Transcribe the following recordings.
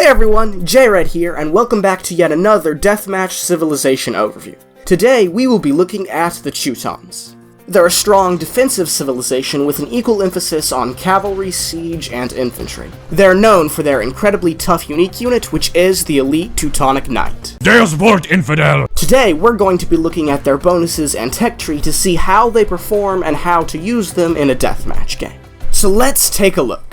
everyone, JRed here, and welcome back to yet another Deathmatch Civilization overview. Today, we will be looking at the Teutons. They're a strong defensive civilization with an equal emphasis on cavalry, siege, and infantry. They're known for their incredibly tough unique unit, which is the elite Teutonic Knight. Deus Vult, infidel! Today, we're going to be looking at their bonuses and tech tree to see how they perform and how to use them in a deathmatch game. So let's take a look.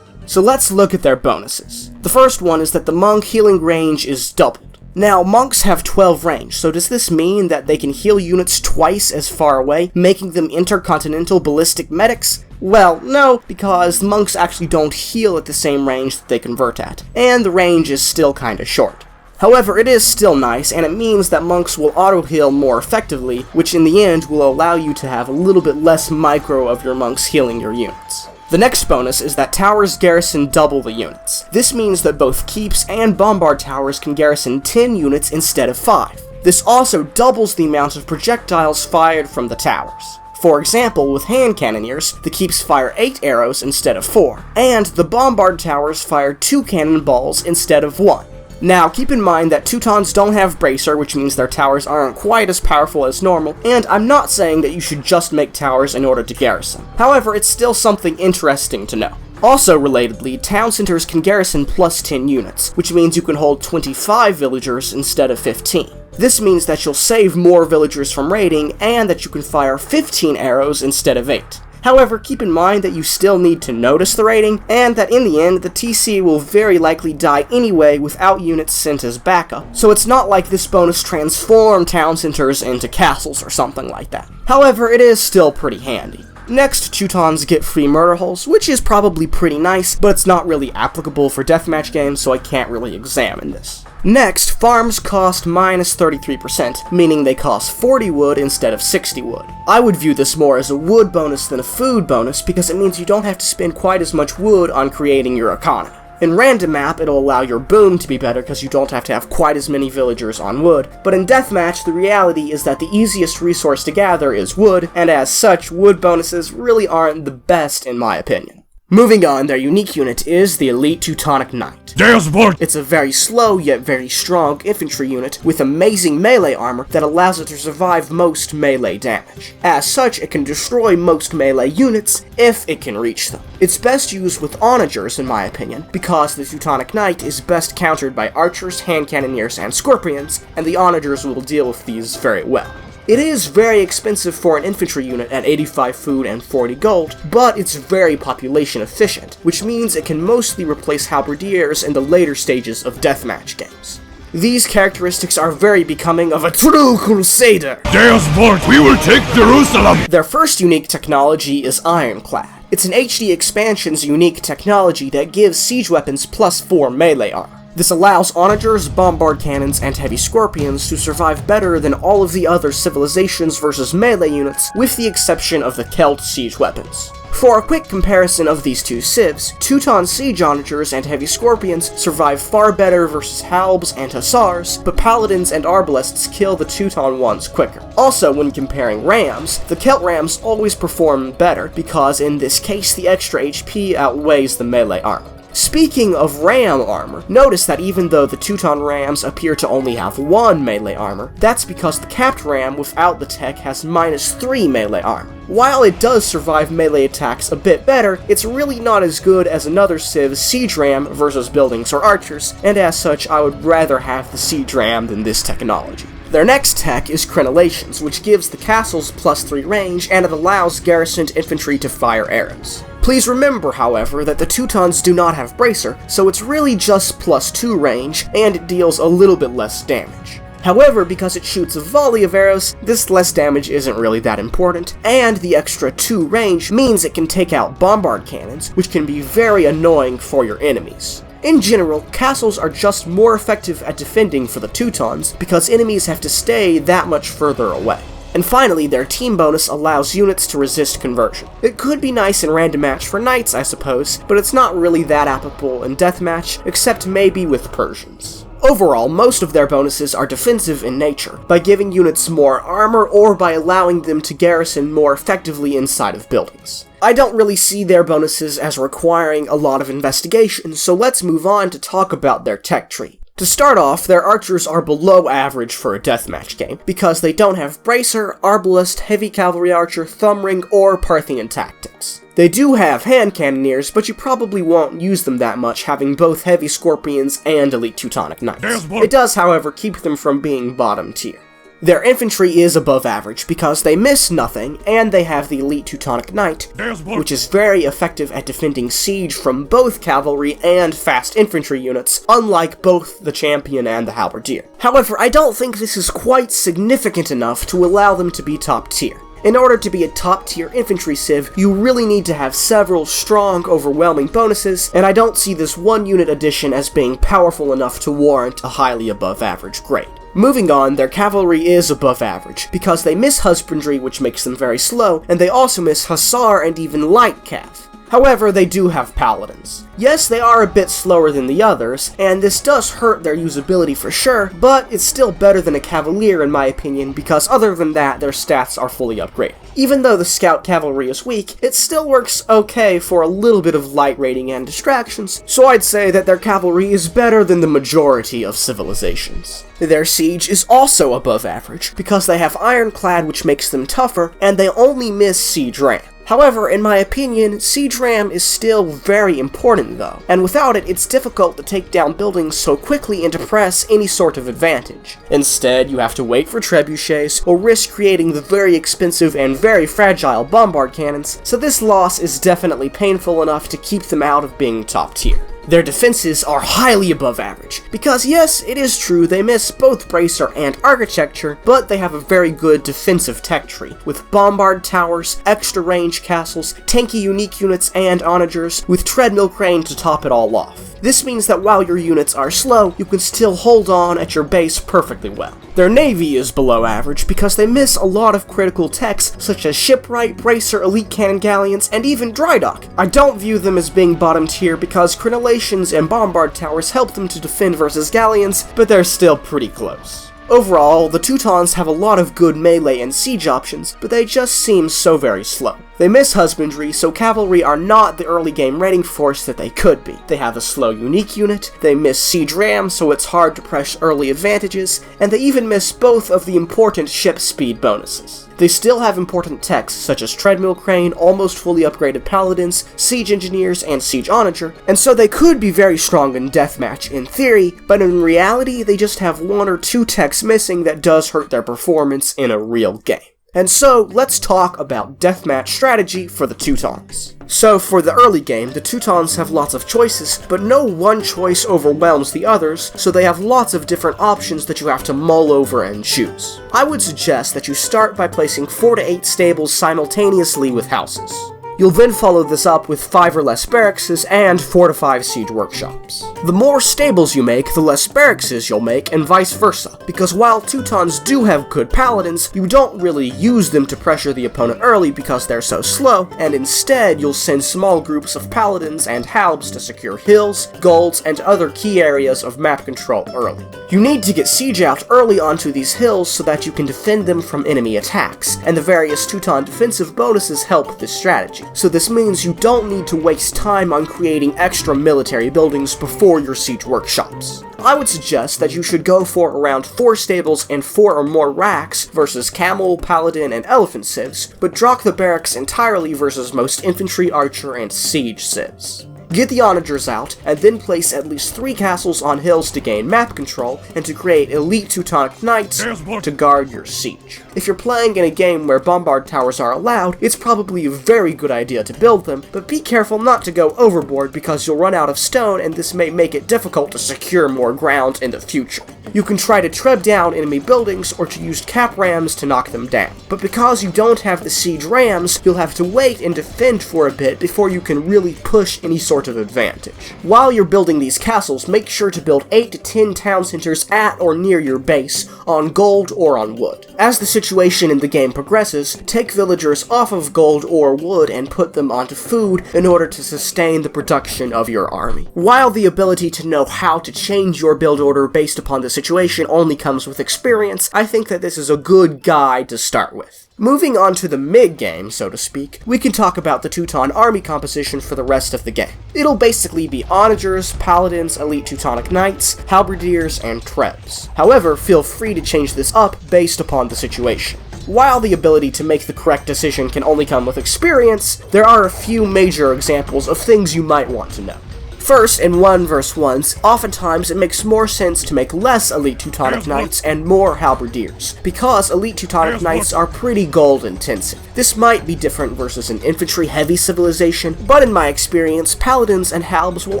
So let's look at their bonuses. The first one is that the monk healing range is doubled. Now, monks have 12 range, so does this mean that they can heal units twice as far away, making them intercontinental ballistic medics? Well, no, because the monks actually don't heal at the same range that they convert at, and the range is still kinda short. However, it is still nice, and it means that monks will auto-heal more effectively, which in the end will allow you to have a little bit less micro of your monks healing your units. The next bonus is that Centers Garrison double the units. This means that both keeps and bombard towers can garrison 10 units instead of 5. This also doubles the amount of projectiles fired from the towers. For example, with hand cannoneers, the keeps fire 8 arrows instead of 4, and the bombard towers fire 2 cannonballs instead of 1. Now, keep in mind that Teutons don't have bracer, which means their towers aren't quite as powerful as normal, and I'm not saying that you should just make towers in order to garrison. However, it's still something interesting to know. Also relatedly, town centers can garrison plus 10 units, which means you can hold 25 villagers instead of 15. This means that you'll save more villagers from raiding, and that you can fire 15 arrows instead of 8. However, keep in mind that you still need to notice the raiding, and that in the end, the TC will very likely die anyway without units sent as backup, so it's not like this bonus transforms town centers into castles or something like that. However, it is still pretty handy. Next, Teutons get free murder holes, which is probably pretty nice, but it's not really applicable for deathmatch games, so I can't really examine this. Next, farms cost minus 33%, meaning they cost 40 wood instead of 60 wood. I would view this more as a wood bonus than a food bonus because it means you don't have to spend quite as much wood on creating your economy. In random map, it'll allow your boom to be better because you don't have to have quite as many villagers on wood, but in deathmatch, the reality is that the easiest resource to gather is wood, and as such, wood bonuses really aren't the best in my opinion. Moving on, their unique unit is the elite Teutonic Knight. Deus Vult! It's a very slow yet very strong infantry unit with amazing melee armor that allows it to survive most melee damage. As such, it can destroy most melee units if it can reach them. It's best used with onagers in my opinion, because the Teutonic Knight is best countered by archers, hand cannoneers, and scorpions, and the onagers will deal with these very well. It is very expensive for an infantry unit at 85 food and 40 gold, but it's very population efficient, which means it can mostly replace halberdiers in the later stages of deathmatch games. These characteristics are very becoming of a true crusader. Deus Vult, we will take Jerusalem! Their first unique technology is Ironclad. It's an HD expansion's unique technology that gives siege weapons plus 4 melee armor. This allows onagers, bombard cannons, and heavy scorpions to survive better than all of the other civilizations versus melee units, with the exception of the Celt siege weapons. For a quick comparison of these two civs, Teuton siege onagers and heavy scorpions survive far better versus halbs and hussars, but paladins and arbalists kill the Teuton ones quicker. Also, when comparing rams, the Celt rams always perform better, because in this case the extra HP outweighs the melee armor. Speaking of ram armor, notice that even though the Teuton rams appear to only have 1 melee armor, that's because the capped ram without the tech has minus 3 melee armor. While it does survive melee attacks a bit better, it's really not as good as another civ's siege ram versus buildings or archers, and as such I would rather have the siege ram than this technology. Their next tech is Crenellations, which gives the castles plus 3 range, and it allows garrisoned infantry to fire arrows. Please remember, however, that the Teutons do not have bracer, so it's really just plus 2 range, and it deals a little bit less damage. However, because it shoots a volley of arrows, this less damage isn't really that important, and the extra 2 range means it can take out bombard cannons, which can be very annoying for your enemies. In general, castles are just more effective at defending for the Teutons because enemies have to stay that much further away. And finally, their team bonus allows units to resist conversion. It could be nice in random match for knights, I suppose, but it's not really that applicable in deathmatch, except maybe with Persians. Overall, most of their bonuses are defensive in nature, by giving units more armor or by allowing them to garrison more effectively inside of buildings. I don't really see their bonuses as requiring a lot of investigation, so let's move on to talk about their tech tree. To start off, their archers are below average for a deathmatch game, because they don't have Bracer, Arbalist, Heavy Cavalry Archer, Thumb Ring, or Parthian Tactics. They do have hand cannoneers, but you probably won't use them that much, having both Heavy Scorpions and Elite Teutonic Knights. It does, however, keep them from being bottom tier. Their infantry is above average because they miss nothing, and they have the Elite Teutonic Knight, which is very effective at defending siege from both cavalry and fast infantry units, unlike both the champion and the halberdier. However, I don't think this is quite significant enough to allow them to be top tier. In order to be a top-tier infantry civ, you really need to have several strong, overwhelming bonuses, and I don't see this one unit addition as being powerful enough to warrant a highly above-average grade. Moving on, their cavalry is above average, because they miss husbandry, which makes them very slow, and they also miss hussar and even light cav. However, they do have paladins. Yes, they are a bit slower than the others, and this does hurt their usability for sure, but it's still better than a cavalier in my opinion, because other than that, their stats are fully upgraded. Even though the scout cavalry is weak, it still works okay for a little bit of light rating and distractions, so I'd say that their cavalry is better than the majority of civilizations. Their siege is also above average, because they have Ironclad, which makes them tougher, and they only miss siege ram. However, in my opinion, siege ram is still very important though, and without it, it's difficult to take down buildings so quickly and to press any sort of advantage. Instead, you have to wait for trebuchets, or risk creating the very expensive and very fragile bombard cannons, so this loss is definitely painful enough to keep them out of being top tier. Their defenses are highly above average, because yes, it is true they miss both Bracer and Architecture, but they have a very good defensive tech tree, with bombard towers, extra range castles, tanky unique units, and onagers, with treadmill crane to top it all off. This means that while your units are slow, you can still hold on at your base perfectly well. Their navy is below average because they miss a lot of critical techs such as shipwright, bracer, elite cannon galleons, and even dry dock. I don't view them as being bottom tier because Crenellations and bombard towers help them to defend versus galleons, but they're still pretty close. Overall, the Teutons have a lot of good melee and siege options, but they just seem so very slow. They miss husbandry, so cavalry are not the early game raiding force that they could be. They have a slow unique unit, they miss siege ram, so it's hard to press early advantages, and they even miss both of the important ship speed bonuses. They still have important techs such as treadmill crane, almost fully upgraded paladins, siege engineers, and siege onager, and so they could be very strong in deathmatch in theory, but in reality they just have one or two techs missing that does hurt their performance in a real game. And so, let's talk about deathmatch strategy for the Teutons. So, for the early game, the Teutons have lots of choices, but no one choice overwhelms the others, so they have lots of different options that you have to mull over and choose. I would suggest that you start by placing 4 to 8 stables simultaneously with houses. You'll then follow this up with 5 or less barracks and 4 to 5 siege workshops. The more stables you make, the less barracks you'll make, and vice versa, because while Teutons do have good paladins, you don't really use them to pressure the opponent early because they're so slow, and instead you'll send small groups of paladins and halbs to secure hills, golds, and other key areas of map control early. You need to get siege out early onto these hills so that you can defend them from enemy attacks, and the various Teuton defensive bonuses help this strategy. So this means you don't need to waste time on creating extra military buildings before your siege workshops. I would suggest that you should go for around 4 stables and 4 or more racks versus camel, paladin, and elephant civs, but drop the barracks entirely versus most infantry, archer, and siege civs. Get the onagers out, and then place at least 3 castles on hills to gain map control, and to create elite Teutonic Knights to guard your siege. If you're playing in a game where bombard towers are allowed, it's probably a very good idea to build them, but be careful not to go overboard because you'll run out of stone and this may make it difficult to secure more ground in the future. You can try to treb down enemy buildings or to use cap rams to knock them down, but because you don't have the siege rams, you'll have to wait and defend for a bit before you can really push any sort sort of advantage. While you're building these castles, make sure to build 8 to 10 town centers at or near your base, on gold or on wood. As the situation in the game progresses, take villagers off of gold or wood and put them onto food in order to sustain the production of your army. While the ability to know how to change your build order based upon the situation only comes with experience, I think that this is a good guide to start with. Moving on to the mid-game, so to speak, we can talk about the Teuton army composition for the rest of the game. It'll basically be onagers, paladins, elite Teutonic Knights, halberdiers, and trebs. However, feel free to change this up based upon the situation. While the ability to make the correct decision can only come with experience, there are a few major examples of things you might want to know. First, in 1 vs 1s, oftentimes it makes more sense to make less elite Teutonic Knights and more halberdiers, because elite Teutonic Knights are pretty gold intensive. This might be different versus an infantry heavy civilization, but in my experience, paladins and halbs will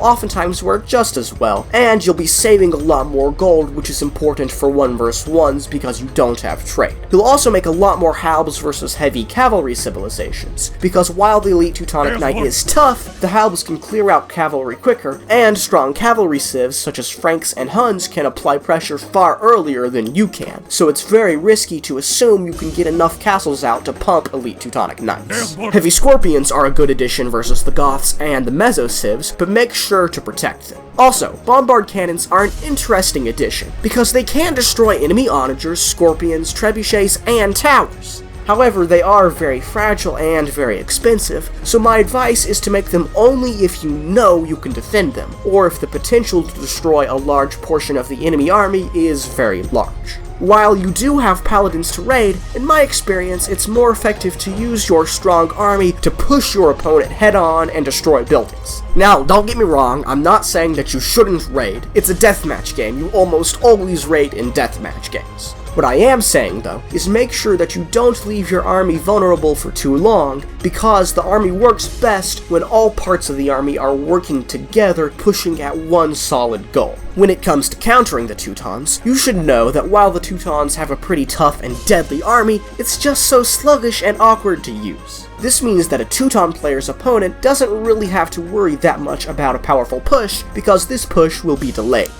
oftentimes work just as well, and you'll be saving a lot more gold, which is important for 1 vs 1s because you don't have trade. You'll also make a lot more halbs versus heavy cavalry civilizations, because while the elite Teutonic Knight is tough, the halbs can clear out cavalry quicker, and strong cavalry civs such as Franks and Huns can apply pressure far earlier than you can, so it's very risky to assume you can get enough castles out to pump elite Teutonic Knights. Heavy Scorpions are a good addition versus the Goths and the Meso civs, but make sure to protect them. Also, bombard cannons are an interesting addition, because they can destroy enemy onagers, scorpions, trebuchets, and towers. However, they are very fragile and very expensive, so my advice is to make them only if you know you can defend them, or if the potential to destroy a large portion of the enemy army is very large. While you do have paladins to raid, in my experience it's more effective to use your strong army to push your opponent head-on and destroy buildings. Now, don't get me wrong, I'm not saying that you shouldn't raid. It's a deathmatch game, you almost always raid in deathmatch games. What I am saying, though, is make sure that you don't leave your army vulnerable for too long, because the army works best when all parts of the army are working together, pushing at one solid goal. When it comes to countering the Teutons, you should know that while the Teutons have a pretty tough and deadly army, it's just so sluggish and awkward to use. This means that a Teuton player's opponent doesn't really have to worry that much about a powerful push, because this push will be delayed.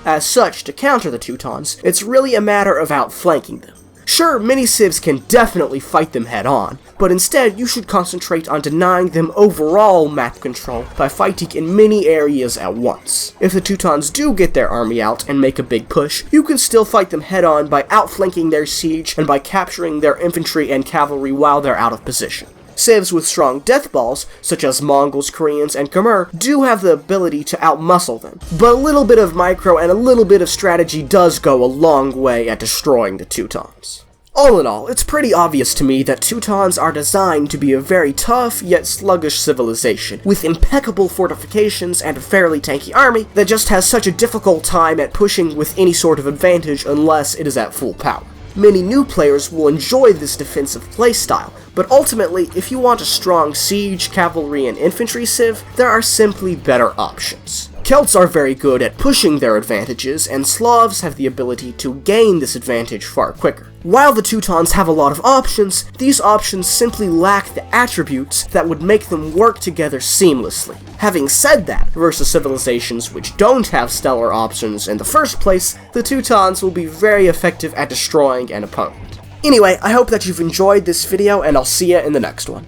As such, to counter the Teutons, it's really a matter of outflanking them. Sure, many civs can definitely fight them head-on, but instead you should concentrate on denying them overall map control by fighting in many areas at once. If the Teutons do get their army out and make a big push, you can still fight them head-on by outflanking their siege and by capturing their infantry and cavalry while they're out of position. Civs with strong death balls, such as Mongols, Koreans, and Khmer, do have the ability to outmuscle them, but a little bit of micro and a little bit of strategy does go a long way at destroying the Teutons. All in all, it's pretty obvious to me that Teutons are designed to be a very tough yet sluggish civilization, with impeccable fortifications and a fairly tanky army that just has such a difficult time at pushing with any sort of advantage unless it is at full power. Many new players will enjoy this defensive playstyle, but ultimately, if you want a strong siege, cavalry, and infantry civ, there are simply better options. Celts are very good at pushing their advantages, and Slavs have the ability to gain this advantage far quicker. While the Teutons have a lot of options, these options simply lack the attributes that would make them work together seamlessly. Having said that, versus civilizations which don't have stellar options in the first place, the Teutons will be very effective at destroying an opponent. Anyway, I hope that you've enjoyed this video, and I'll see ya in the next one.